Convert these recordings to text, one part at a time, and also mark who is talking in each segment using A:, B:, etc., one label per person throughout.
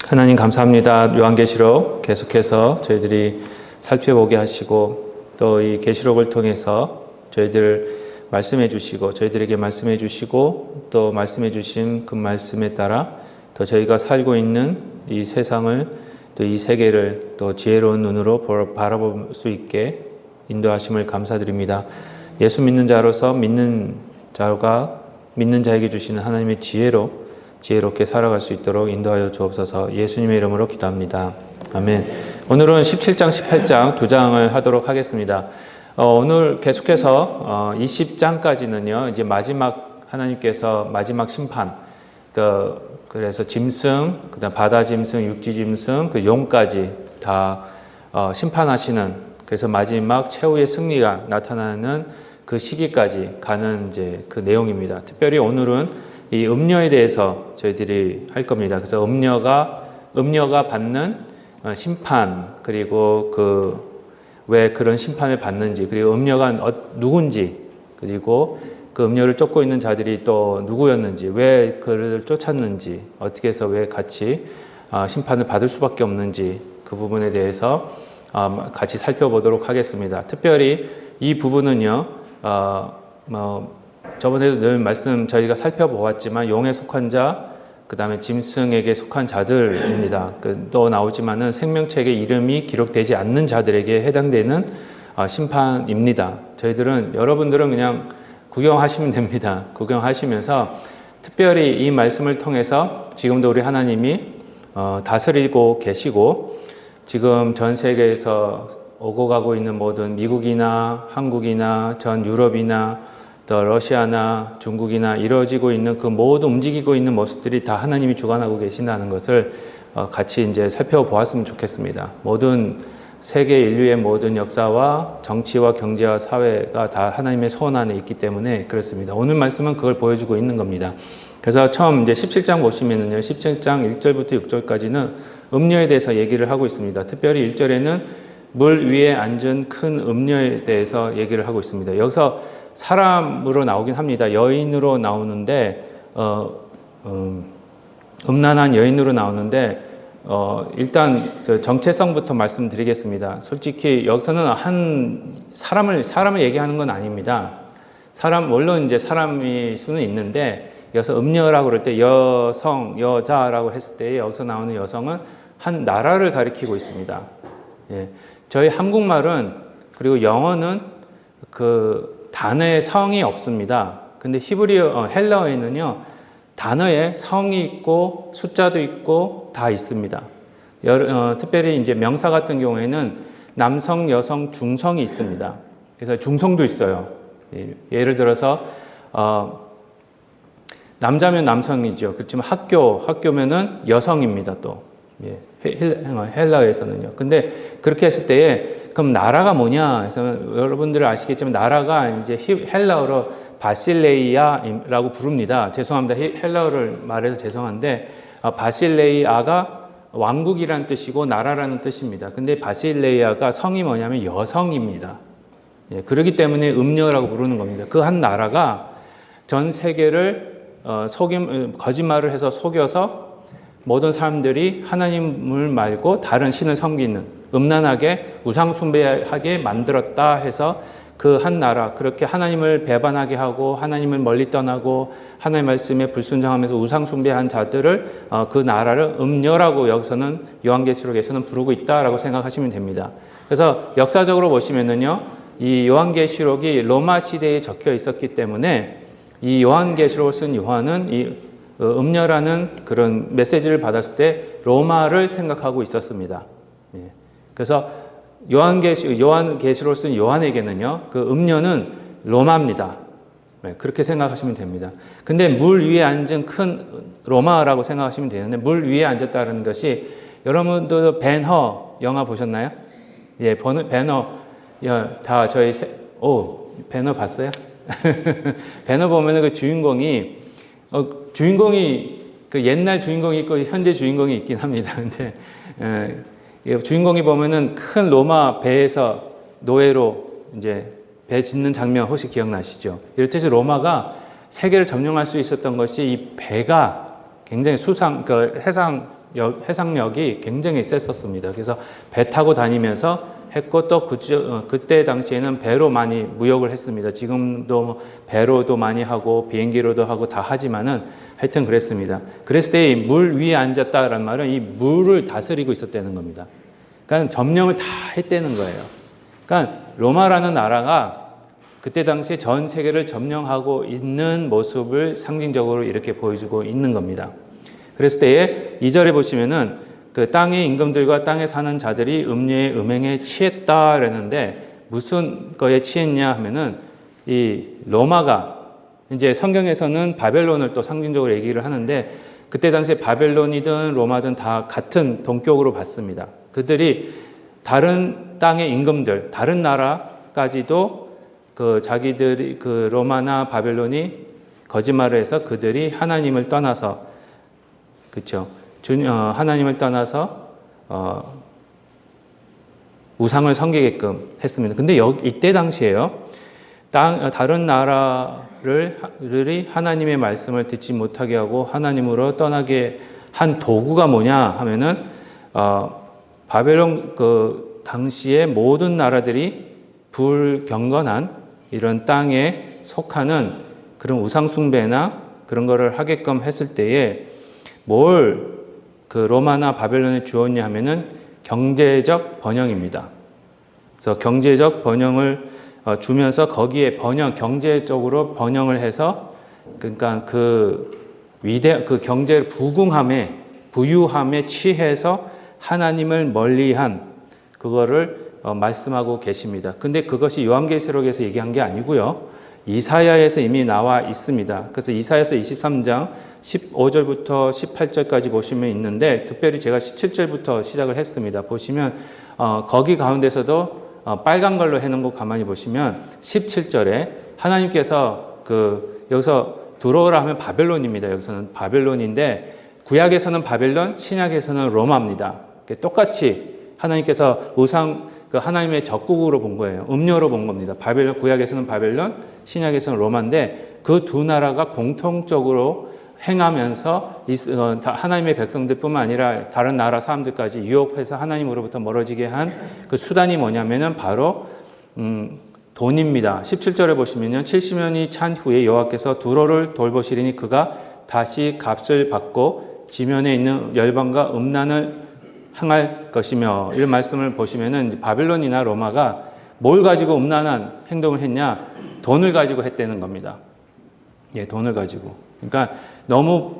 A: 하나님 감사합니다. 요한계시록 계속해서 저희들이 살펴보게 하시고 또 이 계시록을 통해서 저희들을 말씀해 주시고 저희들에게 말씀해 주시고 또 말씀해 주신 그 말씀에 따라 또 저희가 살고 있는 이 세상을 또 이 세계를 또 지혜로운 눈으로 바라볼 수 있게 인도하심을 감사드립니다. 예수 믿는 자로서 믿는 자에게 주시는 하나님의 지혜롭게 살아갈 수 있도록 인도하여 주옵소서. 예수님의 이름으로 기도합니다. 아멘. 오늘은 17장, 18장 두 장을 하도록 하겠습니다. 오늘 계속해서 20장까지는요, 이제 하나님께서 마지막 심판, 그래서 짐승, 그다음 바다 짐승, 육지 짐승, 그 용까지 다 심판하시는, 그래서 마지막 최후의 승리가 나타나는 그 시기까지 가는 이제 그 내용입니다. 특별히 오늘은 이 음녀에 대해서 저희들이 할 겁니다. 그래서 음녀가 받는 심판, 그리고 왜 그런 심판을 받는지, 그리고 음녀가 누군지, 그리고 그 음녀를 쫓고 있는 자들이 또 누구였는지, 왜 그를 쫓았는지, 어떻게 해서 왜 같이 심판을 받을 수밖에 없는지, 그 부분에 대해서 같이 살펴보도록 하겠습니다. 특별히 이 부분은요, 저번에도 늘 저희가 살펴보았지만 용에 속한 자, 그 다음에 짐승에게 속한 자들입니다. 또 나오지만은 생명책에 이름이 기록되지 않는 자들에게 해당되는 심판입니다. 여러분들은 그냥 구경하시면 됩니다. 구경하시면서 특별히 이 말씀을 통해서 지금도 우리 하나님이 다스리고 계시고 지금 전 세계에서 오고 가고 있는 모든 미국이나 한국이나 전 유럽이나 또 러시아나 중국이나 이루어지고 있는 그 모든 움직이고 있는 모습들이 다 하나님이 주관하고 계신다는 것을 같이 이제 살펴보았으면 좋겠습니다. 모든 세계 인류의 모든 역사와 정치와 경제와 사회가 다 하나님의 손 안에 있기 때문에 그렇습니다. 오늘 말씀은 그걸 보여주고 있는 겁니다. 그래서 처음 이제 17장 보시면은요, 17장 1절부터 6절까지는 음녀에 대해서 얘기를 하고 있습니다. 특별히 1절에는 물 위에 앉은 큰 음녀에 대해서 얘기를 하고 있습니다. 여기서 사람으로 나오긴 합니다. 여인으로 나오는데, 음란한 여인으로 나오는데, 일단 정체성부터 말씀드리겠습니다. 솔직히 여기서는 사람을 얘기하는 건 아닙니다. 물론 이제 사람일 수는 있는데, 여기서 음녀라고 그럴 때 여자라고 했을 때 여기서 나오는 여성은 한 나라를 가리키고 있습니다. 예. 저희 한국말은, 그리고 영어는 단어에 성이 없습니다. 근데 헬라어에는요, 단어에 성이 있고 숫자도 있고 다 있습니다. 특별히 이제 명사 같은 경우에는 남성, 여성, 중성이 있습니다. 그래서 중성도 있어요. 예를 들어서 남자면 남성이죠. 그렇지만 학교면은 여성입니다. 또 헬라어에서는요. 근데 그렇게 했을 때에 그럼 나라가 뭐냐 해서 여러분들 아시겠지만 나라가 이제 헬라어로 바실레이아라고 부릅니다. 죄송합니다. 헬라어를 말해서 죄송한데 바실레이아가 왕국이라는 뜻이고 나라라는 뜻입니다. 근데 바실레이아가 성이 뭐냐면 여성입니다. 예, 그렇기 때문에 음녀라고 부르는 겁니다. 그 한 나라가 전 세계를 거짓말을 해서 속여서 모든 사람들이 하나님을 말고 다른 신을 섬기는 음란하게 우상숭배하게 만들었다 해서 그 한 나라, 그렇게 하나님을 배반하게 하고 하나님을 멀리 떠나고 하나님의 말씀에 불순종하면서 우상숭배한 자들을 그 나라를 음녀라고 여기서는 요한계시록에서는 부르고 있다라고 생각하시면 됩니다. 그래서 역사적으로 보시면은요, 이 요한계시록이 로마 시대에 적혀 있었기 때문에 이 요한계시록을 쓴 요한은 이 음녀라는 그런 메시지를 받았을 때 로마를 생각하고 있었습니다. 그래서 요한계시록을 쓴 요한에게는요, 그 음녀는 로마입니다. 그렇게 생각하시면 됩니다. 근데 물 위에 앉은 큰 로마라고 생각하시면 되는데, 물 위에 앉았다는 것이, 여러분도 벤허 영화 보셨나요? 예, 벤허, 다 벤허 봤어요? 벤허 보면은 그 주인공이 그 옛날 주인공이 있고 현재 주인공이 있긴 합니다. 근데 주인공이 보면은 큰 로마 배에서 노예로 이제 배 짓는 장면 혹시 기억나시죠? 이렇듯이 로마가 세계를 점령할 수 있었던 것이 이 배가 굉장히 해상 해상력이 굉장히 셌었습니다. 그래서 배 타고 다니면서 했고 또 그때 당시에는 배로 많이 무역을 했습니다. 지금도 배로도 많이 하고 비행기로도 하고 다 하지만은 하여튼 그랬습니다. 그랬을 때 물 위에 앉았다라는 말은 이 물을 다스리고 있었다는 겁니다. 그러니까 점령을 다 했다는 거예요. 그러니까 로마라는 나라가 그때 당시에 전 세계를 점령하고 있는 모습을 상징적으로 이렇게 보여주고 있는 겁니다. 그랬을 때에 2절에 보시면은 그 땅의 임금들과 땅에 사는 자들이 음료의 음행에 취했다 그랬는데 무슨 거에 취했냐 하면은 이 로마가 이제 성경에서는 바벨론을 또 상징적으로 얘기를 하는데 그때 당시에 바벨론이든 로마든 다 같은 동격으로 봤습니다. 그들이 다른 땅의 임금들, 다른 나라까지도 그 자기들이 그 로마나 바벨론이 거짓말을 해서 그들이 하나님을 떠나서 그렇죠. 하나님을 떠나서 우상을 섬기게끔 했습니다. 근데 이때 당시에요. 다른 나라를 하나님의 말씀을 듣지 못하게 하고 하나님으로 떠나게 한 도구가 뭐냐 하면은 바벨론 그 당시의 모든 나라들이 불경건한 이런 땅에 속하는 그런 우상 숭배나 그런 거를 하게끔 했을 때에 뭘 그 로마나 바벨론에 주었냐 하면은 경제적 번영입니다. 그래서 경제적 번영을 주면서 거기에 경제적으로 번영을 해서 그러니까 그 경제 부유함에 취해서 하나님을 멀리한 그거를 말씀하고 계십니다. 근데 그것이 요한계시록에서 얘기한 게 아니고요. 이사야에서 이미 나와 있습니다. 그래서 이사야서 23장 15절부터 18절까지 보시면 있는데 특별히 제가 17절부터 시작을 했습니다. 보시면 거기 가운데서도 빨간 걸로 해놓은 거 가만히 보시면 17절에 하나님께서 여기서 들어오라 하면 바벨론입니다. 여기서는 바벨론인데 구약에서는 바벨론, 신약에서는 로마입니다. 똑같이 하나님께서 하나님의 적국으로 본 거예요. 음료로 본 겁니다. 구약에서는 바벨론, 신약에서는 로마인데 그 두 나라가 공통적으로 행하면서 하나님의 백성들뿐만 아니라 다른 나라 사람들까지 유혹해서 하나님으로부터 멀어지게 한 그 수단이 뭐냐면은 바로 돈입니다. 17절에 보시면요. 70년이 찬 후에 여호와께서 두로를 돌보시리니 그가 다시 값을 받고 지면에 있는 열방과 음란을 행할 것이며 이런 말씀을 보시면은 바벨론이나 로마가 뭘 가지고 음란한 행동을 했냐? 돈을 가지고 했다는 겁니다. 예, 돈을 가지고. 그러니까 너무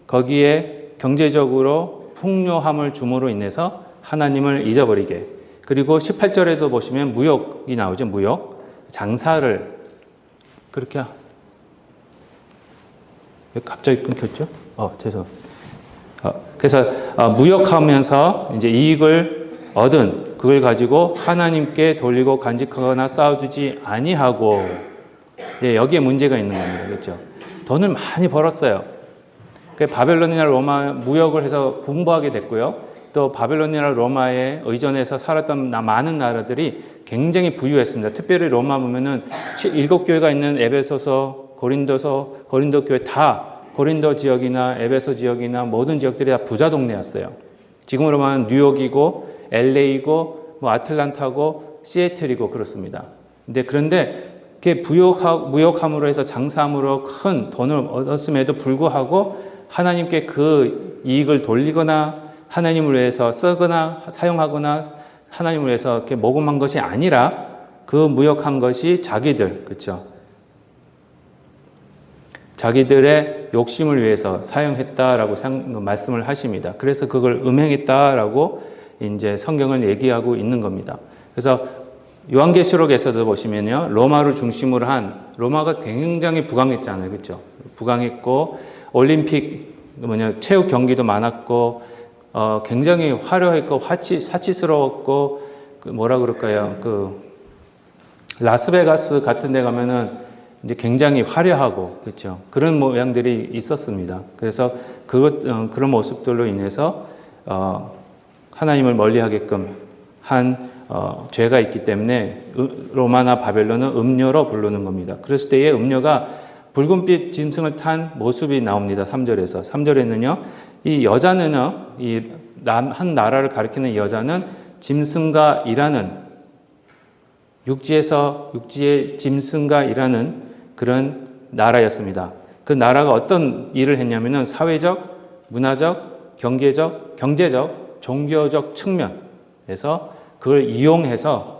A: 거기에 경제적으로 풍요함을 줌으로 인해서 하나님을 잊어버리게. 그리고 18절에도 보시면 무역이 나오죠. 무역. 장사를 그렇게 갑자기 끊겼죠? 죄송합니다. 그래서 무역하면서 이제 이익을 얻은 그걸 가지고 하나님께 돌리고 간직하거나 쌓아두지 아니하고 여기에 문제가 있는 겁니다. 그렇죠? 돈을 많이 벌었어요. 바벨론이나 로마 무역을 해서 풍부하게 됐고요. 또 바벨론이나 로마에 의존해서 살았던 많은 나라들이 굉장히 부유했습니다. 특별히 로마 보면은 7교회가 있는 에베소서, 고린도 교회 다 고린도 지역이나 에베소 지역이나 모든 지역들이 다 부자 동네였어요. 지금으로 말하면 뉴욕이고 LA고 아틀란타고 시애틀이고 그렇습니다. 그런데 이렇게 무역함으로 해서 장사함으로 큰 돈을 얻었음에도 불구하고 하나님께 그 이익을 돌리거나 하나님을 위해서 쓰거나 사용하거나 하나님을 위해서 이렇게 모금한 것이 아니라 그 무역한 것이 그렇죠? 자기들의 욕심을 위해서 사용했다라고 말씀을 하십니다. 그래서 그걸 음행했다라고 이제 성경을 얘기하고 있는 겁니다. 그래서 요한계시록에서도 보시면요, 로마를 중심으로 로마가 굉장히 부강했잖아요, 그렇죠? 부강했고 올림픽 체육 경기도 많았고 굉장히 화려했고 사치스러웠고 라스베가스 같은 데 가면은 이제 굉장히 화려하고 그렇죠. 그런 모양들이 있었습니다. 그래서 그런 모습들로 인해서 하나님을 멀리하게끔 한 죄가 있기 때문에 로마나 바벨론은 음료로 부르는 겁니다. 그랬을 때에 음료가 붉은빛 짐승을 탄 모습이 나옵니다. 3절에서. 3절에는요, 이 여자는요, 한 나라를 가리키는 여자는 짐승과 일하는, 육지의 짐승과 일하는 그런 나라였습니다. 그 나라가 어떤 일을 했냐면은 사회적, 문화적, 경제적, 종교적 측면에서 그걸 이용해서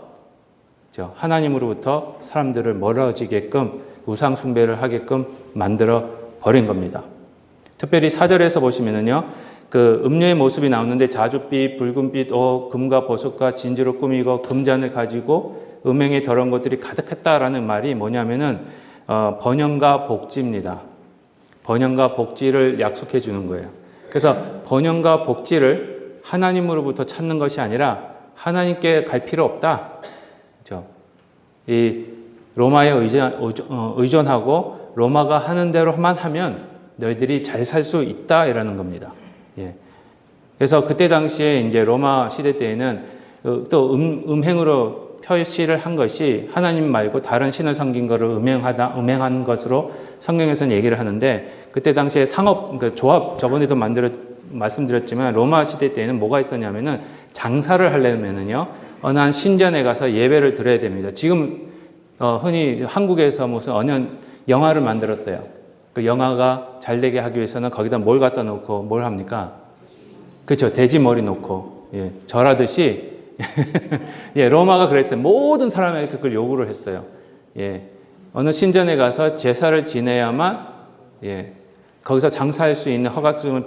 A: 하나님으로부터 사람들을 멀어지게끔 우상 숭배를 하게끔 만들어 버린 겁니다. 특별히 4절에서 보시면은요, 그 음녀의 모습이 나오는데 자줏빛, 붉은빛 옷, 금과 보석과 진주로 꾸미고 금잔을 가지고 음행의 더러운 것들이 가득했다라는 말이 뭐냐면은 번영과 복지입니다. 번영과 복지를 약속해 주는 거예요. 그래서 번영과 복지를 하나님으로부터 찾는 것이 아니라 하나님께 갈 필요 없다. 그렇죠? 이 로마에 의존하고 로마가 하는 대로만 하면 너희들이 잘 살 수 있다 이라는 겁니다. 예. 그래서 그때 당시에 이제 로마 시대 때에는 또 음행으로 표시를 한 것이 하나님 말고 다른 신을 섬긴 것을 음행한 것으로 성경에서는 얘기를 하는데, 그때 당시에 상업, 조합, 저번에도 말씀드렸지만 로마 시대 때에는 뭐가 있었냐면은 장사를 하려면은요, 어느 한 신전에 가서 예배를 드려야 됩니다. 지금 흔히 한국에서 무슨 영화를 만들었어요. 그 영화가 잘 되게 하기 위해서는 거기다 뭘 갖다 놓고 뭘 합니까? 그렇죠. 돼지 머리 놓고, 예, 절하듯이 예, 로마가 그랬어요. 모든 사람에게 그걸 요구를 했어요. 예, 어느 신전에 가서 제사를 지내야만, 예, 거기서 장사할 수 있는 허가증을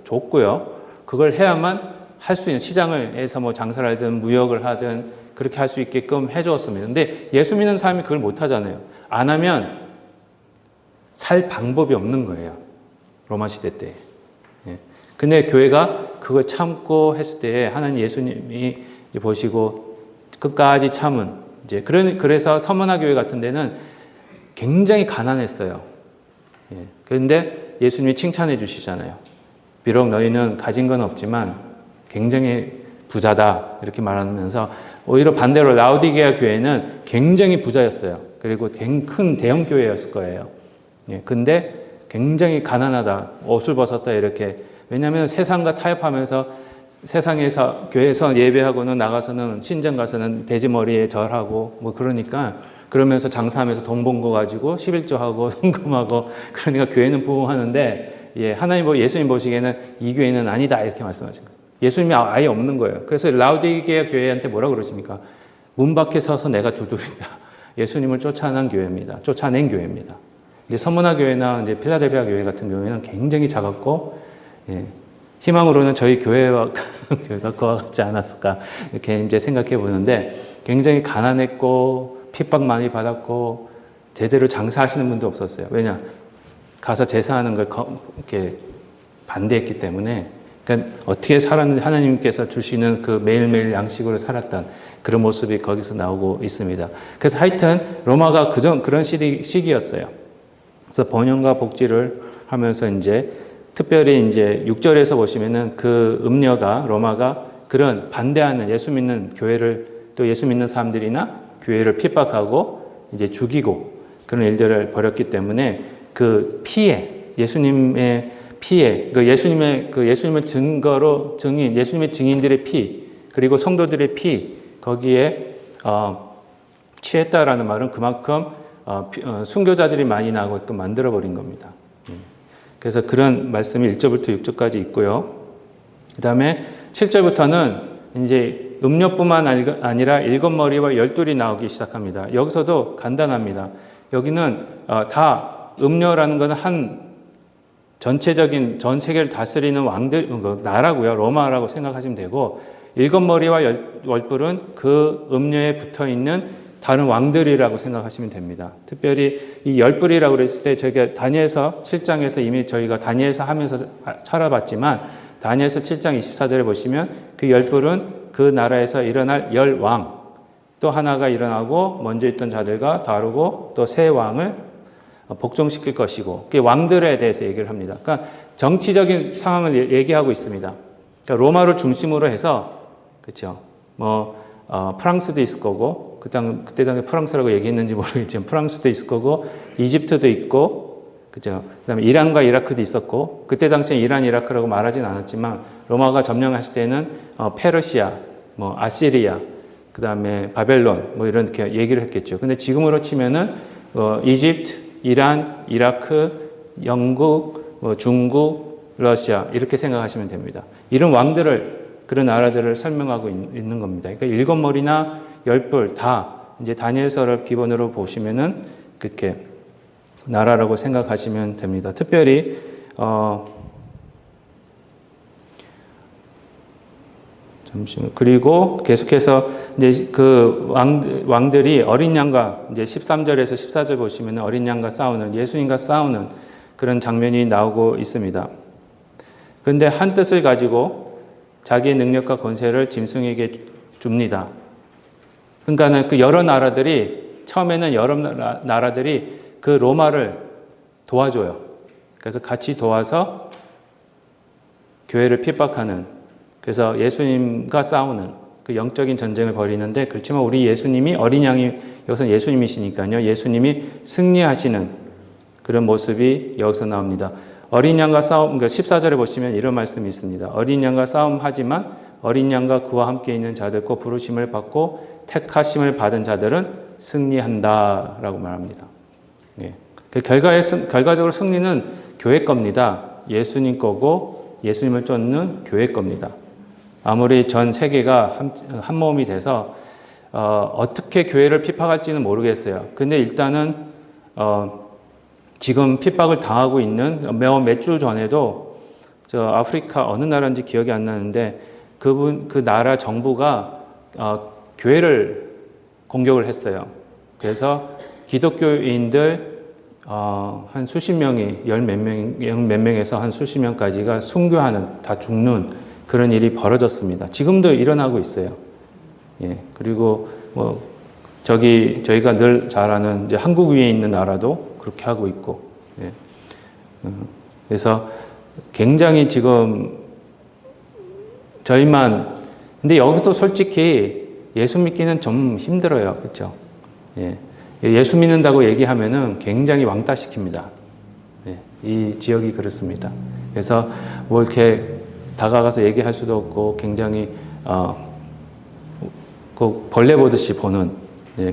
A: 줬고요. 그걸 해야만 할 수 있는, 시장을 해서 뭐 장사를 하든 무역을 하든 그렇게 할 수 있게끔 해주었습니다. 근데 예수 믿는 사람이 그걸 못 하잖아요. 안 하면 살 방법이 없는 거예요. 로마 시대 때. 예. 근데 교회가 그걸 참고 했을 때 하나님 예수님이 보시고 끝까지 참은, 이제 그래서 서머나 교회 같은 데는 굉장히 가난했어요. 예. 그런데 예수님이 칭찬해 주시잖아요. 비록 너희는 가진 건 없지만 굉장히 부자다 이렇게 말하면서, 오히려 반대로 라오디게아 교회는 굉장히 부자였어요. 그리고 큰 대형 교회였을 거예요. 예. 근데 굉장히 가난하다, 옷을 벗었다 이렇게. 왜냐하면 세상과 타협하면서 세상에서 교회에서 예배하고는 나가서는 신전 가서는 돼지머리에 절하고 뭐 그러니까, 그러면서 장사하면서 돈 번 거 가지고 11조하고 헌금하고, 그러니까 교회는 부흥하는데, 예, 예수님 보시기에는 이 교회는 아니다 이렇게 말씀하신 거예요. 예수님이 아예 없는 거예요. 그래서 라오디게아 교회한테 뭐라 그러십니까? 문 밖에 서서 내가 두드린다. 예수님을 쫓아낸 교회입니다. 이제 서머나 교회나 이제 필라델피아 교회 같은 경우에는 굉장히 작았고, 예, 희망으로는 저희 교회가 그와 같지 않았을까 이렇게 이제 생각해 보는데, 굉장히 가난했고 핍박 많이 받았고 제대로 장사하시는 분도 없었어요. 왜냐? 가서 제사하는 걸 이렇게 반대했기 때문에. 그러니까 어떻게 살았는지 하나님께서 주시는 그 매일매일 양식으로 살았던 그런 모습이 거기서 나오고 있습니다. 그래서 하여튼 로마가 그런 시기였어요. 그래서 번영과 복지를 하면서 이제 특별히 이제 6절에서 보시면은 그 음녀가, 로마가 그런 반대하는 예수 믿는 교회를, 또 예수 믿는 사람들이나 교회를 핍박하고 이제 죽이고 그런 일들을 벌였기 때문에 그 피해, 예수님의 피해, 예수님을 예수님의 증인들의 피, 그리고 성도들의 피, 거기에 취했다라는 말은 그만큼 순교자들이 많이 나오게끔 만들어버린 겁니다. 그래서 그런 말씀이 1절부터 6절까지 있고요. 그 다음에 7절부터는 이제 음료뿐만 아니라 7머리와 12이 나오기 시작합니다. 여기서도 간단합니다. 여기는 다 음료라는 것은 한 전체적인 전 세계를 다스리는 나라고요. 로마라고 생각하시면 되고, 7머리와 10뿔은 그 음료에 붙어있는 다른 왕들이라고 생각하시면 됩니다. 특별히 이 10뿔이라고 그랬을 때 저희가 다니엘서 7장에서 이미 저희가 다니엘서 하면서 찾아봤지만, 다니엘서 7장 24절에 보시면 그 10뿔은 그 나라에서 일어날 10왕, 또 하나가 일어나고 먼저 있던 자들과 다루고 또 새 왕을 복종시킬 것이고, 그 왕들에 대해서 얘기를 합니다. 그러니까 정치적인 상황을 얘기하고 있습니다. 그러니까 로마를 중심으로 해서, 그렇죠? 프랑스도 있을 거고, 그때 당시 프랑스라고 얘기했는지 모르겠지만 프랑스도 있을 거고 이집트도 있고 그죠. 그다음에 이란과 이라크도 있었고 그때 당시에 이란 이라크라고 말하진 않았지만 로마가 점령했을 때는 페르시아, 뭐 아시리아, 그다음에 바벨론 뭐 이렇게 얘기를 했겠죠. 근데 지금으로 치면은 이집트, 이란, 이라크, 영국, 중국, 러시아 이렇게 생각하시면 됩니다. 이런 그런 나라들을 설명하고 있는 겁니다. 그러니까 일곱 머리나 열 뿔 다 이제 다니엘서를 기본으로 보시면은 그렇게 나라라고 생각하시면 됩니다. 특별히 잠시만. 그리고 계속해서 이제 그 왕들이 어린 양과 이제 13절에서 14절 보시면 어린 양과 싸우는 예수님과 싸우는 그런 장면이 나오고 있습니다. 그런데 한 뜻을 가지고 자기의 능력과 권세를 짐승에게 줍니다. 그러니까는 그 여러 나라들이 처음에는 여러 나라들이 그 로마를 도와줘요. 그래서 같이 도와서 교회를 핍박하는 그래서 예수님과 싸우는 그 영적인 전쟁을 벌이는데 그렇지만 우리 예수님이 어린 양이 여기서 예수님이시니까요. 예수님이 승리하시는 그런 모습이 여기서 나옵니다. 어린 양과 싸움, 그러니까 14절에 보시면 이런 말씀이 있습니다. 어린 양과 싸움하지만 어린 양과 그와 함께 있는 자들 곧 부르심을 받고 택하심을 받은 자들은 승리한다라고 말합니다. 예. 그 결과적으로 승리는 교회 겁니다. 예수님 거고 예수님을 쫓는 교회 겁니다. 아무리 전 세계가 한 몸이 돼서 어떻게 교회를 핍박할지는 모르겠어요. 근데 일단은 지금 핍박을 당하고 있는 몇 주 전에도 저 아프리카 어느 나라인지 기억이 안 나는데 그 나라 정부가 교회를 공격을 했어요. 그래서 기독교인들 한 수십 명이 몇 명에서 한 수십 명까지가 순교하는 다 죽는 그런 일이 벌어졌습니다. 지금도 일어나고 있어요. 예. 그리고 뭐 저희가 늘 잘 아는 이제 한국 위에 있는 나라도 그렇게 하고 있고. 예. 그래서 굉장히 지금 근데 여기도 솔직히 예수 믿기는 좀 힘들어요. 그렇죠? 예. 예수 믿는다고 얘기하면은 굉장히 왕따시킵니다. 예. 이 지역이 그렇습니다. 그래서 뭐 이렇게 다가가서 얘기할 수도 없고 굉장히 그 벌레 보듯이 보는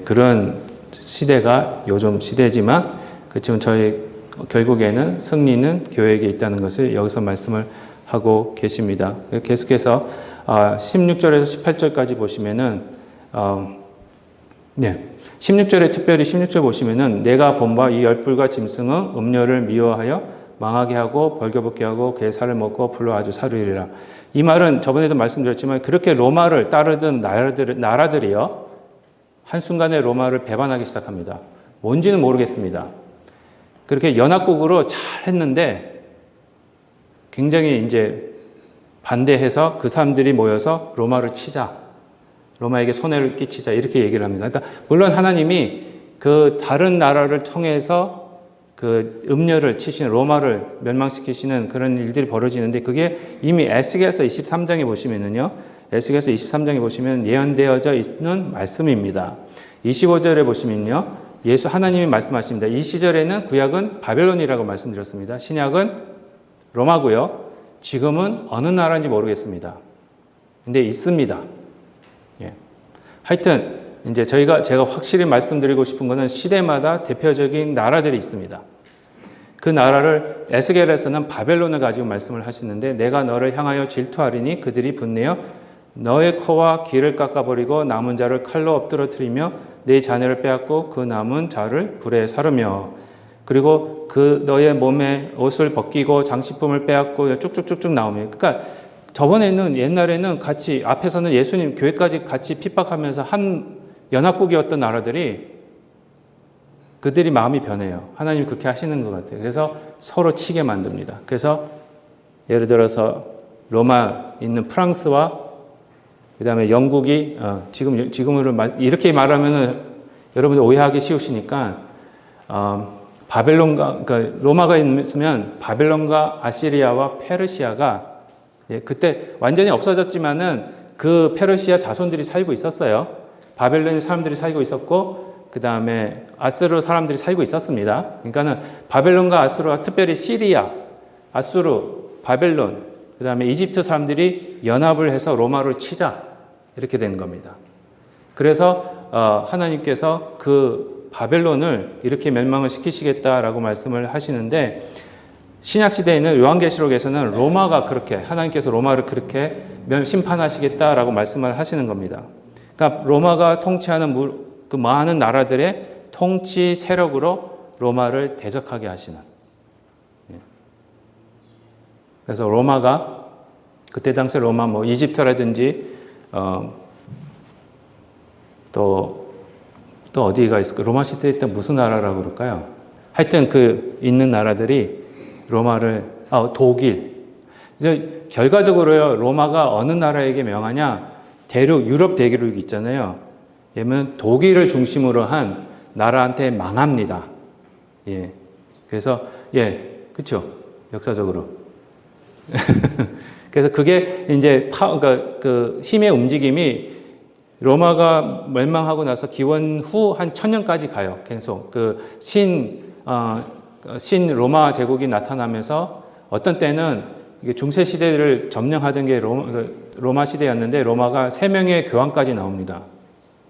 A: 그런 시대가 요즘 시대지만 그렇지만 결국에는 승리는 교회에게 있다는 것을 여기서 말씀을 하고 계십니다. 계속해서 16절에서 18절까지 보시면은 16절에 특별히 16절 보시면은 내가 본 바 이 열불과 짐승은 음료를 미워하여 망하게 하고 벌겨벗게 하고 그의 살을 먹고 불로 아주 사르리라. 이 말은 저번에도 말씀드렸지만 그렇게 로마를 따르던 나라들이요 한순간에 로마를 배반하기 시작합니다. 뭔지는 모르겠습니다. 그렇게 연합국으로 잘 했는데 굉장히 이제 반대해서 그 사람들이 모여서 로마를 치자. 로마에게 손해를 끼치자. 이렇게 얘기를 합니다. 그러니까 물론 하나님이 그 다른 나라를 통해서 그 음녀를 치시는 로마를 멸망시키시는 그런 일들이 벌어지는데 그게 이미 에스겔서 23장에 보시면은요. 에스겔서 23장에 보시면 예언되어져 있는 말씀입니다. 25절에 보시면요. 하나님이 말씀하십니다. 이 시절에는 구약은 바벨론이라고 말씀드렸습니다. 신약은 로마고요. 지금은 어느 나라인지 모르겠습니다. 근데 있습니다. 예. 하여튼 이제 제가 확실히 말씀드리고 싶은 것은 시대마다 대표적인 나라들이 있습니다. 그 나라를 에스겔에서는 바벨론을 가지고 말씀을 하시는데 내가 너를 향하여 질투하리니 그들이 분내어 너의 코와 귀를 깎아버리고 남은 자를 칼로 엎드러뜨리며 네 자녀를 빼앗고 그 남은 자를 불에 사르며 그리고 그 너의 몸에 옷을 벗기고 장식품을 빼앗고 쭉쭉쭉쭉 나오며 그러니까 저번에는 옛날에는 같이 앞에서는 예수님 교회까지 같이 핍박하면서 한 연합국이었던 나라들이 그들이 마음이 변해요. 하나님이 그렇게 하시는 것 같아요. 그래서 서로 치게 만듭니다. 그래서 예를 들어서 로마 있는 프랑스와 그다음에 영국이 지금으로 이렇게 말하면은 여러분들 오해하기 쉬우시니까 그러니까 로마가 있으면 바벨론과 아시리아와 페르시아가 그때 완전히 없어졌지만은 그 페르시아 자손들이 살고 있었어요. 바벨론에 사람들이 살고 있었고 그 다음에 아수르 사람들이 살고 있었습니다. 그러니까는 바벨론과 아수르와 특별히 시리아, 아수르, 바벨론, 그 다음에 이집트 사람들이 연합을 해서 로마를 치자 이렇게 된 겁니다. 그래서 하나님께서 그 바벨론을 이렇게 멸망을 시키시겠다라고 말씀을 하시는데 신약 시대에는 요한계시록에서는 로마가 그렇게 하나님께서 로마를 그렇게 심판하시겠다라고 말씀을 하시는 겁니다. 그러니까 로마가 통치하는 그 많은 나라들의 통치 세력으로 로마를 대적하게 하시는. 그래서 로마가 그때 당시 로마 뭐 이집트라든지 또 어디가 있을까? 로마 시대 때 무슨 나라라고 그럴까요? 하여튼 그 있는 나라들이 로마를 독일. 결과적으로요. 로마가 어느 나라에게 명하냐? 유럽 대륙 있잖아요. 얘는 독일을 중심으로 한 나라한테 망합니다. 예. 그래서 그렇죠. 역사적으로. 그래서 그게 이제 그러니까 그 힘의 움직임이 로마가 멸망하고 나서 기원 후 한 1000년까지 가요. 계속 그 신 로마 제국이 나타나면서 어떤 때는 중세 시대를 점령하던 게 로마 시대였는데 로마가 3명의 교황까지 나옵니다.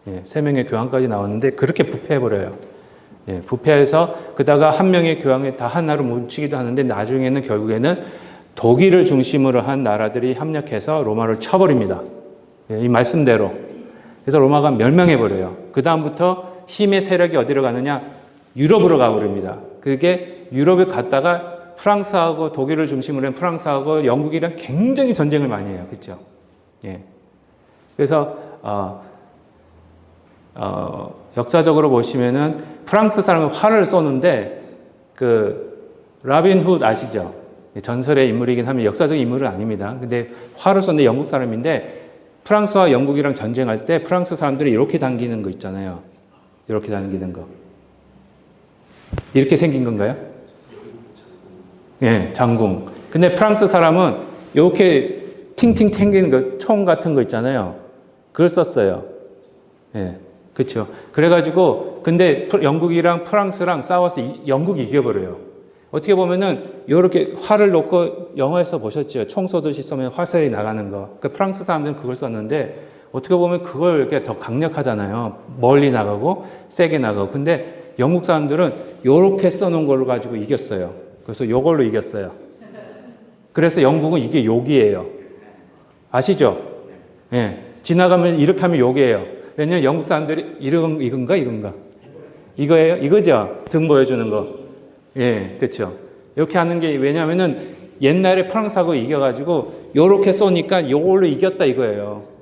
A: 3명의 교황까지 나왔는데 그렇게 부패해버려요. 부패해서 그다가 한 명의 교황이 다 하나로 뭉치기도 하는데 나중에는 결국에는 독일을 중심으로 한 나라들이 합력해서 로마를 쳐버립니다. 이 말씀대로. 그래서 로마가 멸망해버려요. 그 다음부터 힘의 세력이 어디로 가느냐? 유럽으로 가버립니다. 그게 유럽에 갔다가 프랑스하고 독일을 중심으로 한 프랑스하고 영국이랑 굉장히 전쟁을 많이 해요. 그렇죠? 그래서 역사적으로 보시면은 프랑스 사람은 활을 쏘는데 그 라빈 훗 아시죠? 전설의 인물이긴 하면 역사적 인물은 아닙니다. 근데 활을 쏘는데 영국 사람인데 프랑스와 영국이랑 전쟁할 때 프랑스 사람들이 이렇게 당기는 거 있잖아요. 이렇게 당기는 거. 이렇게 생긴 건가요? 장궁. 근데 프랑스 사람은 이렇게 팅팅 튕기는 거, 총 같은 거 있잖아요. 그걸 썼어요. 그렇죠. 그래가지고 근데 영국이랑 프랑스랑 싸워서 영국이 이겨버려요. 어떻게 보면은 이렇게 활을 놓고 영화에서 보셨죠. 총 쏘듯이 쏘면 화살이 나가는 거. 그러니까 프랑스 사람들은 그걸 썼는데 어떻게 보면 그걸 이렇게 더 강력하잖아요. 멀리 나가고 세게 나가고. 근데 영국 사람들은 이렇게 써놓은 걸로 가지고 이겼어요. 그래서 이걸로 이겼어요. 그래서 영국은 이게 욕이에요. 아시죠? 지나가면 이렇게 하면 욕이에요. 왜냐면 영국 사람들이 이건가? 이거예요? 이거죠? 등 보여주는 거. 그렇죠. 이렇게 하는 게 왜냐면은 옛날에 프랑스하고 이겨가지고 요렇게 쏘니까 요걸로 이겼다 이거예요.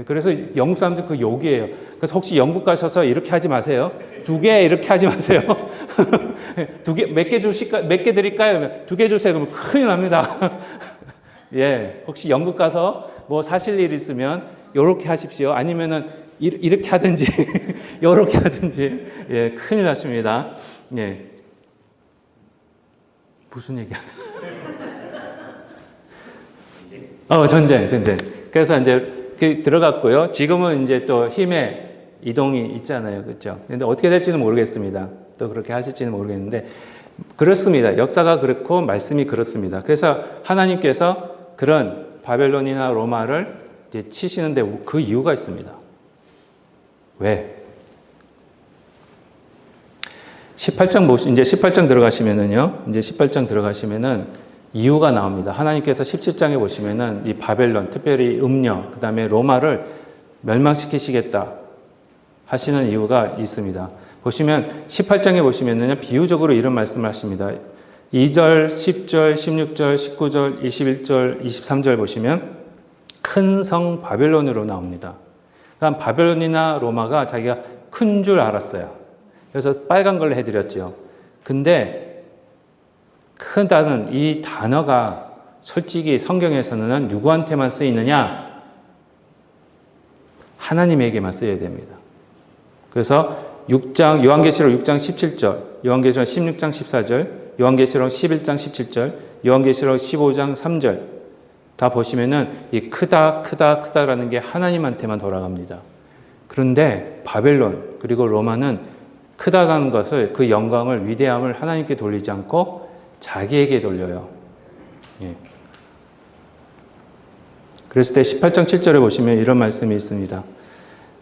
A: 그래서 영국 사람들 그 욕이에요. 그래서 혹시 영국 가셔서 이렇게 하지 마세요. 2개 이렇게 하지 마세요. 2개, 몇 개 드릴까요? 2개 주세요. 그러면 큰일 납니다. 혹시 영국 가서 뭐 사실 일 있으면 요렇게 하십시오. 아니면은 이렇게 하든지, 요렇게 하든지. 큰일 나십니다. 무슨 얘기 하나? 전쟁. 그래서 이제 들어갔고요. 지금은 이제 또 힘의 이동이 있잖아요. 그렇죠? 근데 어떻게 될지는 모르겠습니다. 또 그렇게 하실지는 모르겠는데 그렇습니다. 역사가 그렇고 말씀이 그렇습니다. 그래서 하나님께서 그런 바벨론이나 로마를 이제 치시는데 그 이유가 있습니다. 왜? 18장 이제 18장 들어가시면은요. 이제 18장 들어가시면은 이유가 나옵니다. 하나님께서 17장에 보시면은 이 바벨론, 특별히 음녀, 그 다음에 로마를 멸망시키시겠다 하시는 이유가 있습니다. 보시면 18장에 보시면은요. 비유적으로 이런 말씀을 하십니다. 2절, 10절, 16절, 19절, 21절, 23절 보시면 큰 성 바벨론으로 나옵니다. 그러니까 바벨론이나 로마가 자기가 큰 줄 알았어요. 그래서 빨간 걸로 해드렸죠. 근데 크다는 이 단어가 솔직히 성경에서는 누구한테만 쓰이느냐? 하나님에게만 쓰여야 됩니다. 그래서 요한계시록 6장 17절, 요한계시록 16장 14절, 요한계시록 11장 17절, 요한계시록 15장 3절 다 보시면은 이 크다라는 게 하나님한테만 돌아갑니다. 그런데 바벨론 그리고 로마는 크다는 것을, 그 영광을, 위대함을 하나님께 돌리지 않고 자기에게 돌려요. 예. 그랬을 때 18장 7절에 보시면 이런 말씀이 있습니다.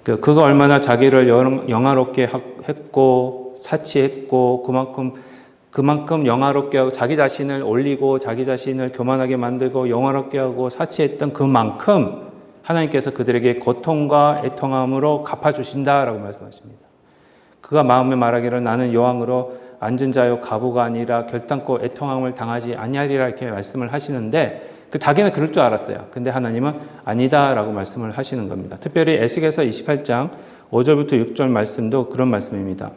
A: 그가 얼마나 자기를 영화롭게 했고 사치했고 그만큼 영화롭게 하고 자기 자신을 올리고 자기 자신을 교만하게 만들고 영화롭게 하고 사치했던 그만큼 하나님께서 그들에게 고통과 애통함으로 갚아주신다라고 말씀하십니다. 그가 마음에 말하기를 나는 여왕으로 앉은 자요 가부가 아니라 결단코 애통함을 당하지 아니하리라 이렇게 말씀을 하시는데 자기는 그럴 줄 알았어요. 근데 하나님은 아니다라고 말씀을 하시는 겁니다. 특별히 에스겔서 28장 5절부터 6절 말씀도 그런 말씀입니다.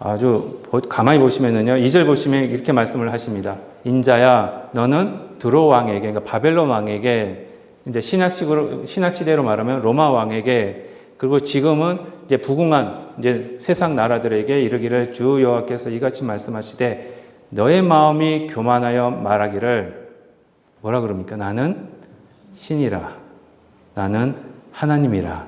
A: 아주 가만히 보시면은요, 2절 보시면 이렇게 말씀을 하십니다. 인자야, 너는 두로 왕에게, 그러니까 바벨론 왕에게, 이제 신약시대로 말하면 로마 왕에게, 그리고 지금은 이제 부궁한 이제 세상 나라들에게 이르기를 주 여호와께서 이같이 말씀하시되 너의 마음이 교만하여 말하기를 뭐라 그럽니까? 나는 신이라, 나는 하나님이라,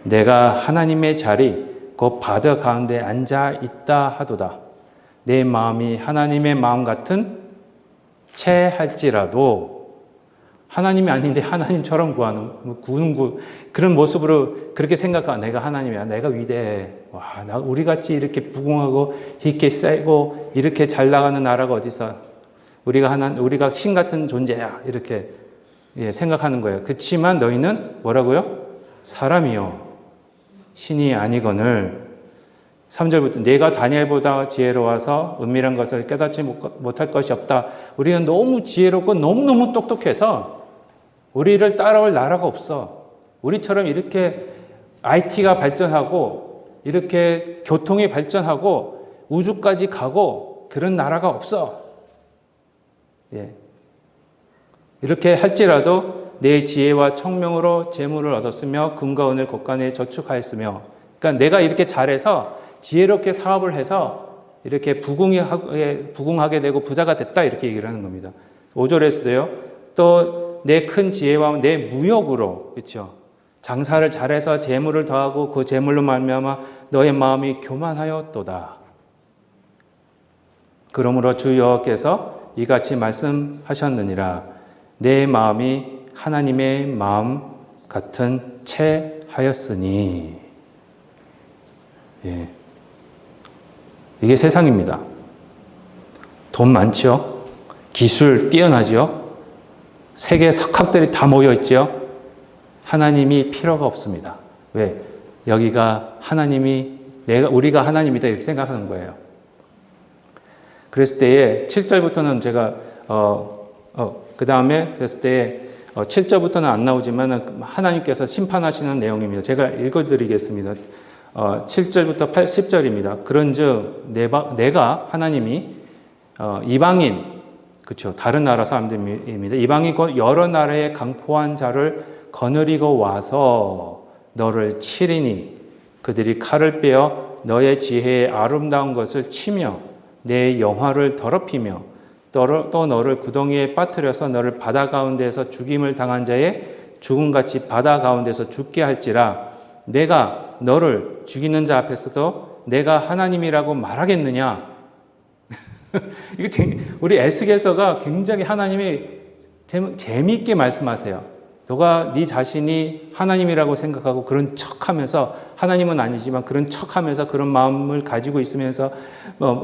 A: 내가 하나님의 자리 곧 바다 가운데 앉아 있다 하도다. 내 마음이 하나님의 마음 같은 채 할지라도, 하나님이 아닌데 하나님처럼 구는 그런 모습으로 그렇게 생각하고 내가 하나님이야, 내가 위대해, 와, 우리 같이 이렇게 부궁하고 이렇게 세고 이렇게 잘 나가는 나라가 어디서, 우리가 신 같은 존재야, 이렇게 생각하는 거예요. 그렇지만 너희는 뭐라고요? 사람이요 신이 아니거늘. 3절부터 내가 다니엘보다 지혜로워서 은밀한 것을 깨닫지 못할 것이 없다. 우리는 너무 지혜롭고 너무너무 똑똑해서 우리를 따라올 나라가 없어. 우리처럼 이렇게 IT가 발전하고 이렇게 교통이 발전하고 우주까지 가고 그런 나라가 없어. 예. 이렇게 할지라도 내 지혜와 청명으로 재물을 얻었으며 금과 은을 곳간에 저축하였으며, 그러니까 내가 이렇게 잘해서 지혜롭게 사업을 해서 이렇게 부궁하게 되고 부자가 됐다 이렇게 얘기를 하는 겁니다. 5절에서도요. 또 내 큰 지혜와 내 무역으로, 그렇죠? 장사를 잘해서 재물을 더하고 그 재물로 말미암아 너의 마음이 교만하였도다. 그러므로 주 여호와께서 이같이 말씀하셨느니라. 내 마음이 하나님의 마음 같은 채 하였으니. 예. 이게 세상입니다. 돈 많죠? 기술 뛰어나죠? 세계 석학들이 다 모여있죠? 하나님이 필요가 없습니다. 왜? 여기가 우리가 하나님이다 이렇게 생각하는 거예요. 그랬을 때에 7절부터는 제가 그 다음에 그랬을 때에 7절부터는 안 나오지만 하나님께서 심판하시는 내용입니다. 제가 읽어드리겠습니다. 7절부터 10절입니다. 그런즉 내가 하나님이 이방인, 그렇죠, 다른 나라 사람들입니다. 이방인 곧 여러 나라의 강포한 자를 거느리고 와서 너를 치리니 그들이 칼을 빼어 너의 지혜의 아름다운 것을 치며 내 영화를 더럽히며 또 너를 구덩이에 빠뜨려서 너를 바다 가운데에서 죽임을 당한 자의 죽음같이 바다 가운데서 죽게 할지라. 내가 너를 죽이는 자 앞에서도 내가 하나님이라고 말하겠느냐? 우리 에스겔서가 굉장히 하나님이 재미있게 말씀하세요. 너가 네 자신이 하나님이라고 생각하고 그런 척하면서, 하나님은 아니지만 그런 척하면서 그런 마음을 가지고 있으면서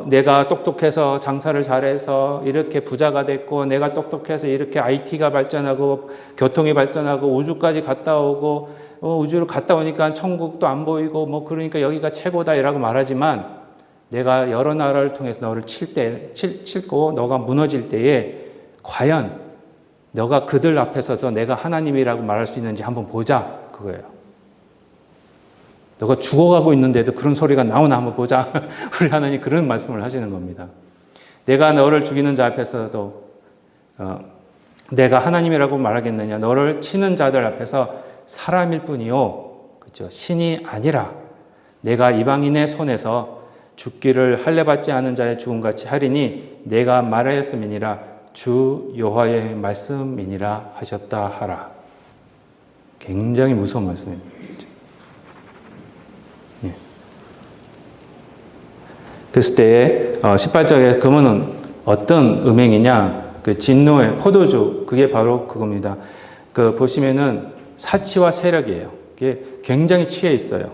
A: 내가 똑똑해서 장사를 잘해서 이렇게 부자가 됐고, 내가 똑똑해서 이렇게 IT가 발전하고 교통이 발전하고 우주까지 갔다 오고 우주로 갔다 오니까 천국도 안 보이고 그러니까 여기가 최고다라고 말하지만, 내가 여러 나라를 통해서 너를 칠고 너가 무너질 때에 과연 너가 그들 앞에서도 내가 하나님이라고 말할 수 있는지 한번 보자, 그거예요. 너가 죽어가고 있는데도 그런 소리가 나오나 한번 보자. 우리 하나님 그런 말씀을 하시는 겁니다. 내가 너를 죽이는 자 앞에서도 내가 하나님이라고 말하겠느냐? 너를 치는 자들 앞에서 사람일 뿐이요, 그렇죠? 신이 아니라 내가 이방인의 손에서 죽기를 할례받지 않은 자의 죽음같이 하리니 내가 말하였음이니라. 주 여호와의 말씀이니라 하셨다 하라. 굉장히 무서운 말씀입니다. 예. 그랬을 때에 18절에 그러면은 어떤 음행이냐? 그 진노의 포도주, 그게 바로 그겁니다. 그 보시면은 사치와 세력이에요. 이게 굉장히 취해 있어요.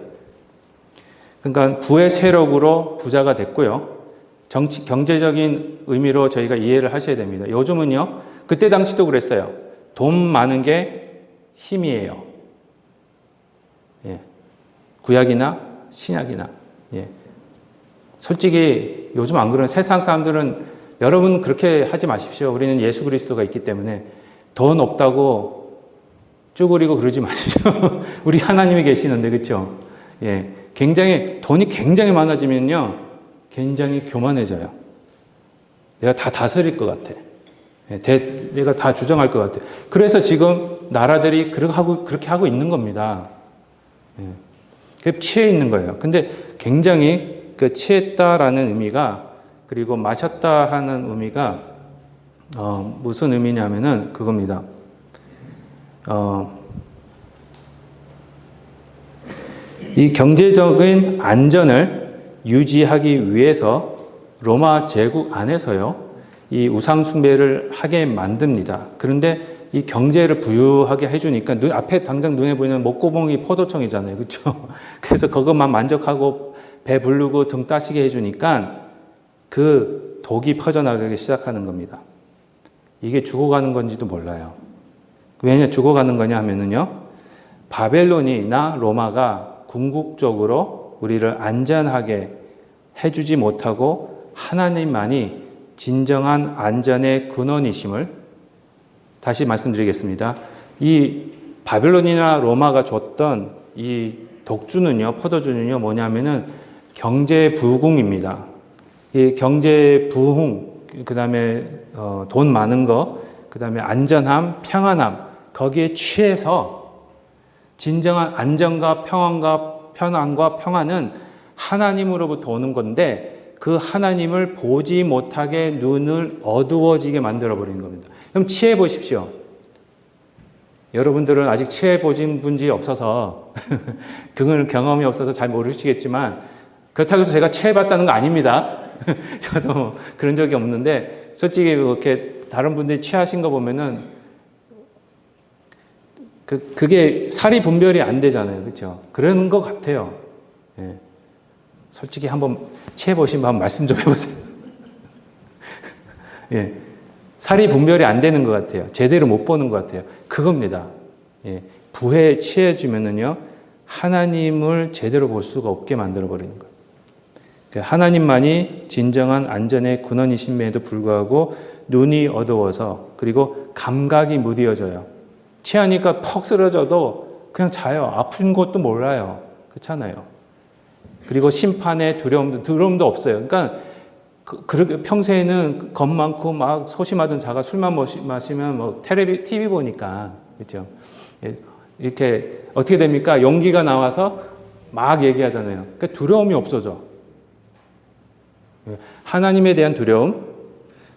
A: 그러니까 부의 세력으로 부자가 됐고요. 경제적인 의미로 저희가 이해를 하셔야 됩니다. 요즘은요, 그때 당시도 그랬어요. 돈 많은 게 힘이에요. 예. 구약이나 신약이나. 예. 솔직히 요즘 안 그러는 세상 사람들은 여러분 그렇게 하지 마십시오. 우리는 예수 그리스도가 있기 때문에 돈 없다고 쭈그리고 그러지 마십시오. 우리 하나님이 계시는데, 그렇죠? 예. 돈이 굉장히 많아지면요, 굉장히 교만해져요. 내가 다 다스릴 것 같아. 내가 다 주장할 것 같아. 그래서 지금 나라들이 그렇게 하고 있는 겁니다. 그 취해 있는 거예요. 근데 굉장히 그 취했다라는 의미가, 그리고 마셨다 하는 의미가 무슨 의미냐면은 그겁니다. 이 경제적인 안전을 유지하기 위해서 로마 제국 안에서요, 이 우상숭배를 하게 만듭니다. 그런데 이 경제를 부유하게 해주니까 앞에 당장 눈에 보이는 목구멍이 포도청이잖아요. 그렇죠? 그래서 그것만 만족하고 배 부르고 등 따시게 해주니까 그 독이 퍼져나가기 시작하는 겁니다. 이게 죽어가는 건지도 몰라요. 왜냐 죽어가는 거냐 하면은요, 바벨론이나 로마가 궁극적으로 우리를 안전하게 해주지 못하고 하나님만이 진정한 안전의 근원이심을, 다시 말씀드리겠습니다. 이 바벨론이나 로마가 줬던 이 독주는요, 포도주는요, 뭐냐면은 경제 부흥입니다. 이 경제 부흥, 그 다음에 돈 많은 거, 그 다음에 안전함, 평안함, 거기에 취해서 진정한 안정과 평안과 평안은 하나님으로부터 오는 건데, 그 하나님을 보지 못하게 눈을 어두워지게 만들어버리는 겁니다. 그럼 취해 보십시오. 여러분들은 아직 취해 보신 분이 없어서 그걸 경험이 없어서 잘 모르시겠지만, 그렇다고 해서 제가 취해봤다는 거 아닙니다. 저도 그런 적이 없는데, 솔직히 이렇게 다른 분들이 취하신 거 보면은 그게 살이 분별이 안 되잖아요. 그렇죠? 그러는 것 같아요. 예. 솔직히 한번 취해보신 분 한번 말씀 좀 해보세요. 예. 살이 분별이 안 되는 것 같아요. 제대로 못 보는 것 같아요. 그겁니다. 예. 부에 취해주면은요, 하나님을 제대로 볼 수가 없게 만들어버리는 거예요. 하나님만이 진정한 안전의 근원이심에도 불구하고 눈이 어두워서, 그리고 감각이 무뎌져요. 취하니까 퍽 쓰러져도 그냥 자요. 아픈 것도 몰라요. 그렇잖아요. 그리고 심판의 두려움도 없어요. 그러니까 그렇게 평소에는 겁 많고 막 소심하던 자가 술만 마시면 뭐 TV 보니까, 그렇죠? 이렇게 어떻게 됩니까? 용기가 나와서 막 얘기하잖아요. 그러니까 두려움이 없어져. 하나님에 대한 두려움,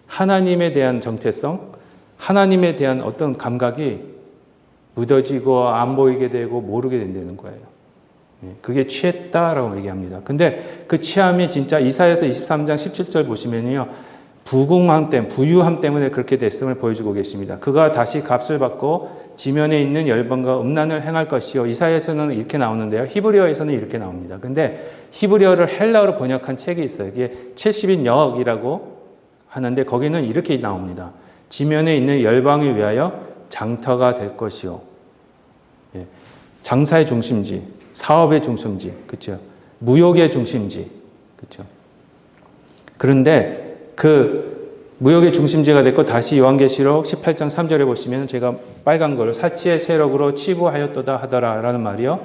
A: 하나님에 대한 정체성, 하나님에 대한 어떤 감각이 묻어지고 안 보이게 되고 모르게 된다는 거예요. 그게 취했다라고 얘기합니다. 근데 그 취함이 진짜 이사야서 23장 17절 보시면요, 부유함 때문에 그렇게 됐음을 보여주고 계십니다. 그가 다시 값을 받고 지면에 있는 열방과 음란을 행할 것이요. 이사야에서는 이렇게 나오는데요, 히브리어에서는 이렇게 나옵니다. 근데 히브리어를 헬라어로 번역한 책이 있어요. 이게 70인 역이라고 하는데, 거기는 이렇게 나옵니다. 지면에 있는 열방을 위하여 장터가 될 것이요. 예. 장사의 중심지, 사업의 중심지, 그렇죠? 무역의 중심지, 그렇죠? 그런데 그 무역의 중심지가 됐고, 다시 요한계시록 18장 3절에 보시면 제가 빨간 걸 사치의 세력으로 치부하였도다 하더라라는 말이요,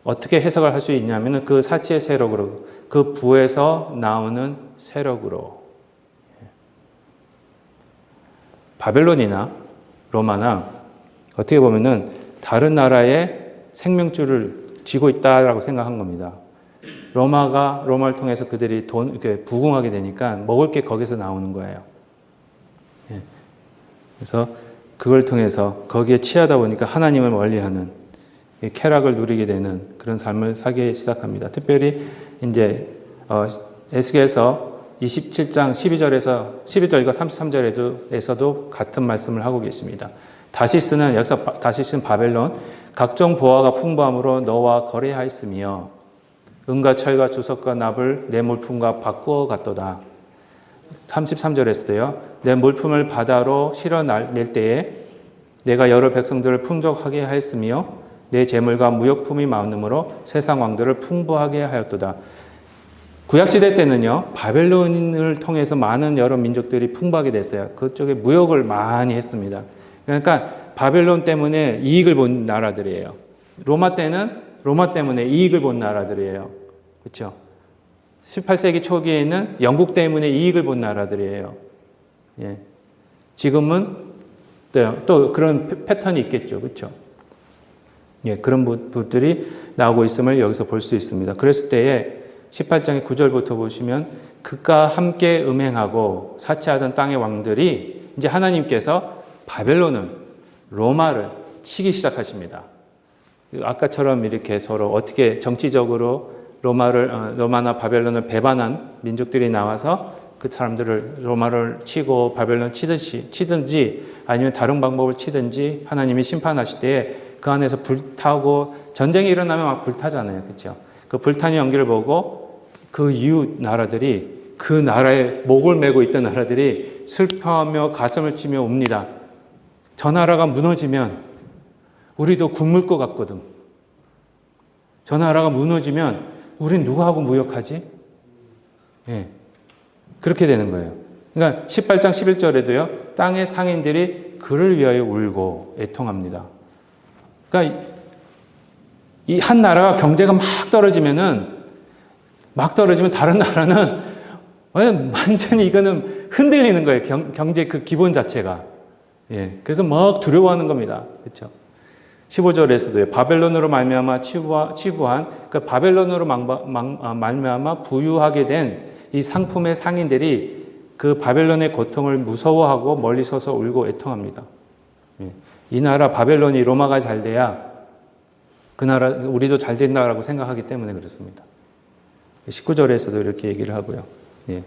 A: 어떻게 해석을 할 수 있냐면은 그 사치의 세력으로, 그 부에서 나오는 세력으로, 바벨론이나 로마나 어떻게 보면은 다른 나라의 생명줄을 쥐고 있다라고 생각한 겁니다. 로마를 통해서 그들이 이렇게 부흥하게 되니까 먹을 게 거기서 나오는 거예요. 예. 그래서 그걸 통해서 거기에 취하다 보니까 하나님을 멀리하는, 쾌락을 누리게 되는 그런 삶을 살기 시작합니다. 특별히 이제 에스겔서 27장 12절과 33절에서도 같은 말씀을 하고 계십니다. 다시스는 여기서 다시스는 바벨론 각종 보화가 풍부함으로 너와 거래하였으며 은과 철과 주석과 납을 내 물품과 바꾸어 갔도다. 33절에서도요. 내 물품을 바다로 실어낼 때에 내가 여러 백성들을 풍족하게 하였으며 내 재물과 무역품이 많음으로 세상 왕들을 풍부하게 하였도다. 구약시대 때는요. 바벨론을 통해서 많은 여러 민족들이 풍부하게 됐어요. 그쪽에 무역을 많이 했습니다. 그러니까 바벨론 때문에 이익을 본 나라들이에요. 로마 때문에 이익을 본 나라들이에요. 그렇죠? 18세기 초기에는 영국 때문에 이익을 본 나라들이에요. 예. 지금은 또 그런 패턴이 있겠죠. 그렇죠? 예, 그런 부분들이 나오고 있음을 여기서 볼 수 있습니다. 그랬을 때에 18장의 9절부터 보시면 그가 함께 음행하고 사치하던 땅의 왕들이 이제 하나님께서 바벨론은 로마를 치기 시작하십니다. 아까처럼 이렇게 서로 어떻게 정치적으로 로마나 바벨론을 배반한 민족들이 나와서 그 사람들을 로마를 치고 바벨론 치든지 아니면 다른 방법을 치든지 하나님이 심판하실 때에 그 안에서 불타고 전쟁이 일어나면 막 불타잖아요. 그렇죠? 그 불타는 연기를 보고 그 이웃 나라들이 그 나라에 목을 메고 있던 나라들이 슬퍼하며 가슴을 치며 옵니다. 저 나라가 무너지면 우리도 굶을 것 같거든. 저 나라가 무너지면 우린 누구하고 무역하지? 예. 그렇게 되는 거예요. 그러니까 18장 11절에도요. 땅의 상인들이 그를 위하여 울고 애통합니다. 그러니까 이 한 나라가 경제가 막 떨어지면 다른 나라는 완전히 이거는 흔들리는 거예요. 경제 그 기본 자체가. 예. 그래서 막 두려워하는 겁니다. 그렇죠? 15절에서도요. 바벨론으로 말미암아 치부한 그 바벨론으로 말미암아 부유하게 된 이 상품의 상인들이 그 바벨론의 고통을 무서워하고 멀리 서서 울고 애통합니다. 예. 이 나라 바벨론이 로마가 잘 돼야 그 나라 우리도 잘 된다라고 생각하기 때문에 그렇습니다. 19절에서도 이렇게 얘기를 하고요. 예.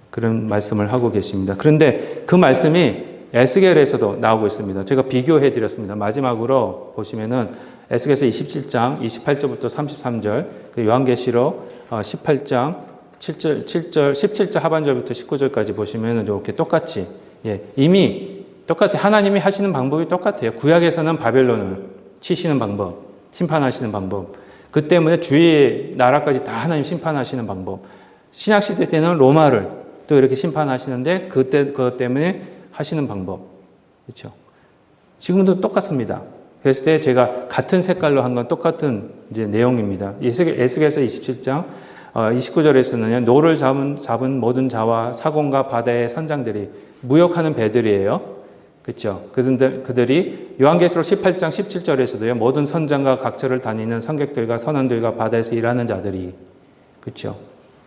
A: 그런 말씀을 하고 계십니다. 그런데 그 말씀이 에스겔에서도 나오고 있습니다. 제가 비교해 드렸습니다. 마지막으로 보시면은 에스겔서 27장 28절부터 33절, 그 요한계시록 18장 17절 하반절부터 19절까지 보시면은 이렇게 똑같이 이미 똑같아. 하나님이 하시는 방법이 똑같아요. 구약에서는 바벨론을 치시는 방법, 심판하시는 방법. 그 때문에 주위의 나라까지 다 하나님 심판하시는 방법. 신약시대 때는 로마를 또 이렇게 심판하시는데 그것 때문에 하시는 방법. 그렇죠? 지금도 똑같습니다. 그랬을 때 제가 같은 색깔로 한 건 똑같은 이제 내용입니다. 에스겔서 27장 29절에서는요. 노를 잡은 모든 자와 사공과 바다의 선장들이 무역하는 배들이에요. 그렇죠? 그들이 요한계시록 18장 17절에서도요. 모든 선장과 각처를 다니는 선객들과 선원들과 바다에서 일하는 자들이 그렇죠?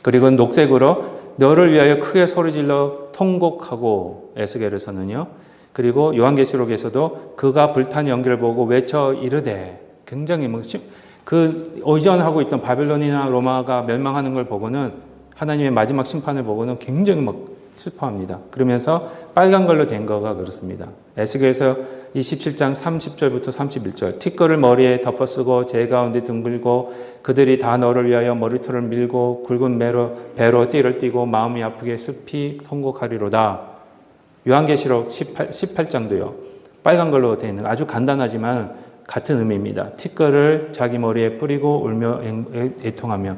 A: 그리고 녹색으로 너를 위하여 크게 소리질러 통곡하고 에스겔에서는요. 그리고 요한계시록에서도 그가 불탄 연기를 보고 외쳐 이르되 굉장히 그 의존하고 있던 바벨론이나 로마가 멸망하는 걸 보고는 하나님의 마지막 심판을 보고는 굉장히 막 슬퍼합니다. 그러면서 빨간 걸로 된 거가 그렇습니다. 에스겔에서 27장 30절부터 31절 티끌을 머리에 덮어쓰고 제 가운데 둥글고 그들이 다 너를 위하여 머리털을 밀고 굵은 배로 띠를 띠고 마음이 아프게 슬피 통곡하리로다. 요한계시록 18장도요. 빨간 걸로 되어 있는 아주 간단하지만 같은 의미입니다. 티끌을 자기 머리에 뿌리고 울며 애통하며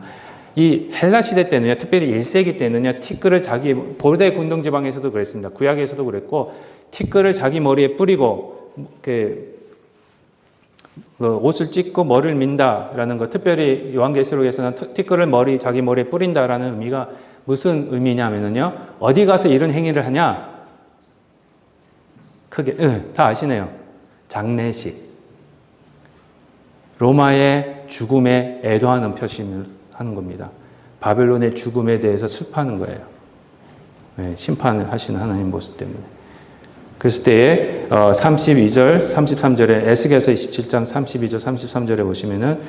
A: 이 헬라 시대 때는요, 특별히 1세기 때는요, 티끌을 자기 고대 군동 지방에서도 그랬습니다. 구약에서도 그랬고 티끌을 자기 머리에 뿌리고 옷을 찢고 머리를 민다라는 것. 특별히 요한계시록에서는 티끌을 자기 머리에 뿌린다라는 의미가 무슨 의미냐면요, 어디 가서 이런 행위를 하냐? 크게 다 아시네요. 장례식. 로마의 죽음에 애도하는 표시를 하는 겁니다. 바벨론의 죽음에 대해서 슬퍼하는 거예요. 네, 심판을 하시는 하나님 모습 때문에. 그랬을 때에 32절, 33절에 에스겔서 27장 32절, 33절에 보시면은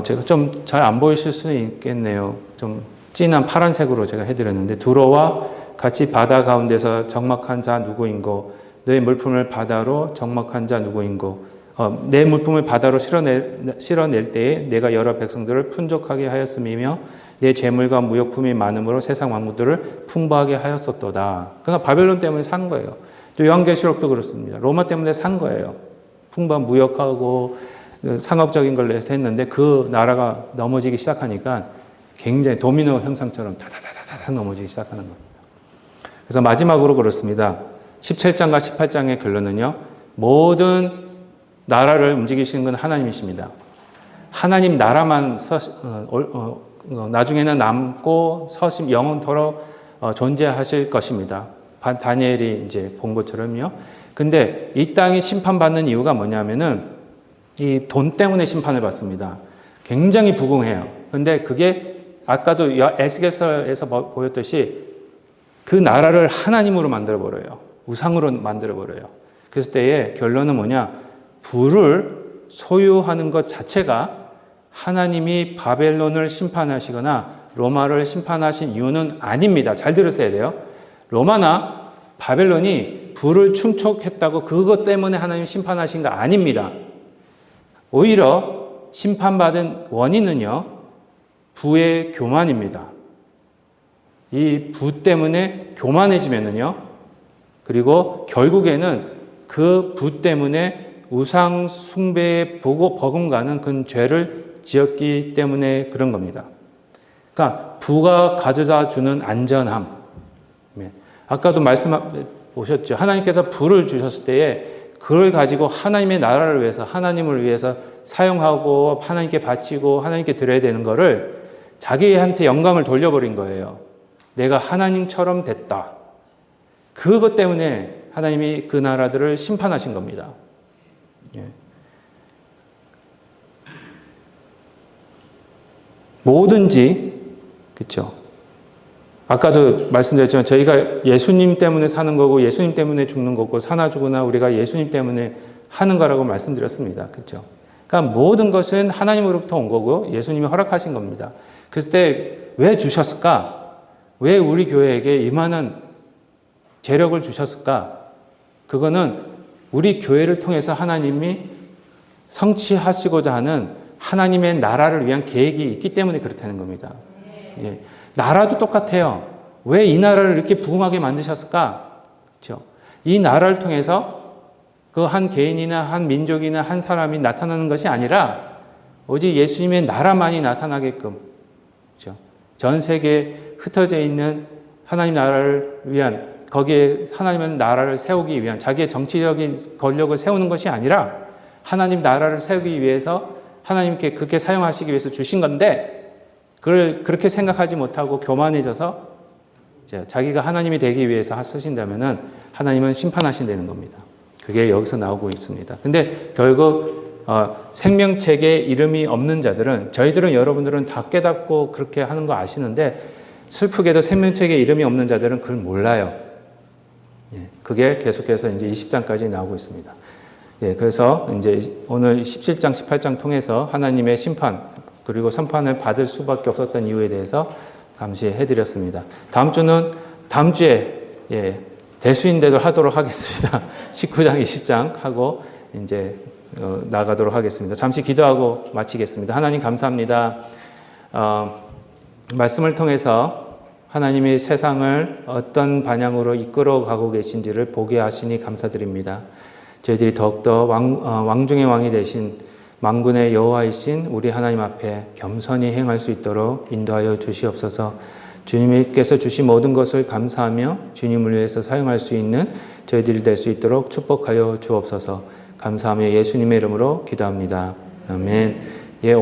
A: 제가 좀 잘 안 보이실 수는 있겠네요. 좀 진한 파란색으로 제가 해드렸는데 두로와 같이 바다 가운데서 적막한 자 누구인고 너의 물품을 바다로 적막한 자 누구인고 내 물품을 바다로 실어낼 때에 내가 여러 백성들을 풍족하게 하였음이며 내 재물과 무역품이 많음으로 세상 만물들을 풍부하게 하였었도다. 그러니까 바벨론 때문에 산 거예요. 또 요한계시록도 그렇습니다. 로마 때문에 산 거예요. 풍부한 무역하고 상업적인 걸 해서 했는데 그 나라가 넘어지기 시작하니까 굉장히 도미노 형상처럼 다다다다다 넘어지기 시작하는 겁니다. 그래서 마지막으로 그렇습니다. 17장과 18장의 결론은요. 모든 나라를 움직이시는 건 하나님이십니다. 하나님 나라만 나중에는 남고 영원토록 존재하실 것입니다. 다니엘이 이제 본 것처럼요. 근데 이 땅이 심판받는 이유가 뭐냐면은 이 돈 때문에 심판을 받습니다. 굉장히 부궁해요. 근데 그게 아까도 에스겔서에서 보였듯이 그 나라를 하나님으로 만들어버려요. 우상으로 만들어버려요. 그랬을 때의 결론은 뭐냐? 부를 소유하는 것 자체가 하나님이 바벨론을 심판하시거나 로마를 심판하신 이유는 아닙니다. 잘 들으셔야 돼요. 로마나 바벨론이 부를 충족했다고 그것 때문에 하나님 심판하신 거 아닙니다. 오히려 심판받은 원인은요, 부의 교만입니다. 이 부 때문에 교만해지면은요, 그리고 결국에는 그 부 때문에 우상 숭배에 버금가는 그 죄를 지었기 때문에 그런 겁니다. 그러니까 부가 가져다 주는 안전함. 아까도 말씀 보셨죠. 하나님께서 부를 주셨을 때에 그걸 가지고 하나님의 나라를 위해서 하나님을 위해서 사용하고 하나님께 바치고 하나님께 드려야 되는 거를 자기한테 영광을 돌려버린 거예요. 내가 하나님처럼 됐다. 그것 때문에 하나님이 그 나라들을 심판하신 겁니다. 예. 뭐든지 그렇죠. 아까도 말씀드렸지만 저희가 예수님 때문에 사는 거고 예수님 때문에 죽는 거고 사나 죽으나 우리가 예수님 때문에 하는 거라고 말씀드렸습니다. 그렇죠? 그러니까 모든 것은 하나님으로부터 온 거고 예수님이 허락하신 겁니다. 그랬을 때 왜 주셨을까? 왜 우리 교회에게 이만한 재력을 주셨을까? 그거는 우리 교회를 통해서 하나님이 성취하시고자 하는 하나님의 나라를 위한 계획이 있기 때문에 그렇다는 겁니다. 예. 나라도 똑같아요. 왜 이 나라를 이렇게 부흥하게 만드셨을까? 그렇죠? 이 나라를 통해서 그 한 개인이나 한 민족이나 한 사람이 나타나는 것이 아니라 오직 예수님의 나라만이 나타나게끔, 그렇죠? 전 세계에 흩어져 있는 하나님 나라를 위한, 거기에 하나님의 나라를 세우기 위한 자기의 정치적인 권력을 세우는 것이 아니라 하나님 나라를 세우기 위해서 하나님께 그렇게 사용하시기 위해서 주신 건데 그걸 그렇게 생각하지 못하고 교만해져서 자기가 하나님이 되기 위해서 쓰신다면은 하나님은 심판하신다는 겁니다. 그게 여기서 나오고 있습니다. 근데 결국 생명책에 이름이 없는 자들은 저희들은 여러분들은 다 깨닫고 그렇게 하는 거 아시는데 슬프게도 생명책에 이름이 없는 자들은 그걸 몰라요. 예, 그게 계속해서 이제 20장까지 나오고 있습니다. 예, 그래서 이제 오늘 17장, 18장 통해서 하나님의 심판 그리고 심판을 받을 수밖에 없었던 이유에 대해서 감시해 드렸습니다. 다음 주에 대수인대를 하도록 하겠습니다. 19장, 20장 하고 이제 나가도록 하겠습니다. 잠시 기도하고 마치겠습니다. 하나님 감사합니다. 말씀을 통해서 하나님이 세상을 어떤 방향으로 이끌어 가고 계신지를 보게 하시니 감사드립니다. 저희들이 더욱더 왕 중의 왕이 되신 만군의 여호와이신 우리 하나님 앞에 겸손히 행할 수 있도록 인도하여 주시옵소서. 주님께서 주신 모든 것을 감사하며 주님을 위해서 사용할 수 있는 저희들이 될 수 있도록 축복하여 주옵소서. 감사하며 예수님의 이름으로 기도합니다. 아멘. 예,